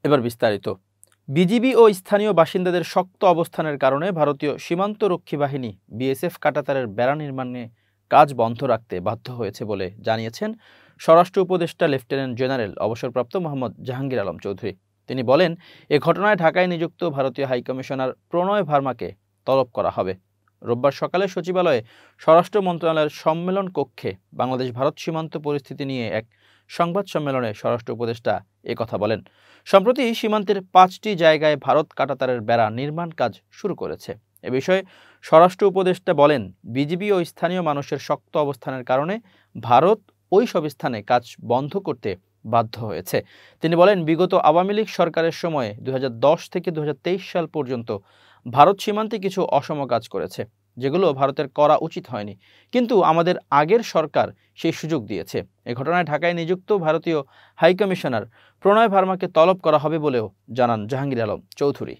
এবার বিস্তারিত। বিজিবি ও স্থানীয় বাসিন্দাদের শক্ত অবস্থানের কারণে ভারতীয় সীমান্তরক্ষী বাহিনী বিএসএফ কাঁটাতারের বেড়া নির্মাণে কাজ বন্ধ রাখতে বাধ্য হয়েছে বলে জানিয়েছেন স্বরাষ্ট্র উপদেষ্টা লেফটেন্যান্ট জেনারেল অবসরপ্রাপ্ত মোহাম্মদ জাহাঙ্গীর আলম চৌধুরী। তিনি বলেন, এ ঘটনায় ঢাকায় নিযুক্ত ভারতীয় হাইকমিশনার প্রণয় ভার্মাকে তলব করা হবে। রোববার সকালে সচিবালয়ে স্বরাষ্ট্র মন্ত্রণালয়ের সম্মেলন কক্ষে বাংলাদেশ ভারত সীমান্ত পরিস্থিতি নিয়ে এক সংবাদ সম্মেলনে স্বরাষ্ট্র উপদেষ্টা একথা বলেন। সম্প্রতি সীমান্তের 5টি জায়গায় ভারত কাঁটাতারের বেড়া নির্মাণ কাজ শুরু করেছে। এ বিষয়ে স্বরাষ্ট্র উপদেষ্টা বলেন, বিজিবি ও স্থানীয় মানুষের শক্ত অবস্থানের কারণে ভারত ওই সব স্থানে কাজ বন্ধ করতে বাধ্য হয়েছে। তিনি বলেন, বিগত আওয়ামী লীগ সরকারের সময়ে 2010 থেকে 2023 সাল পর্যন্ত ভারত সীমান্তে কিছু অসম কাজ করেছে, যেগুলো ভারতের করা উচিত হয়নি, কিন্তু আমাদের আগের সরকার সেই সুযোগ দিয়েছে। এ ঘটনায় ঢাকায় নিযুক্ত ভারতীয় হাইকমিশনার প্রণয় ভার্মাকে তলব করা হবে বলেও জানান জাহাঙ্গীর আলম চৌধুরী।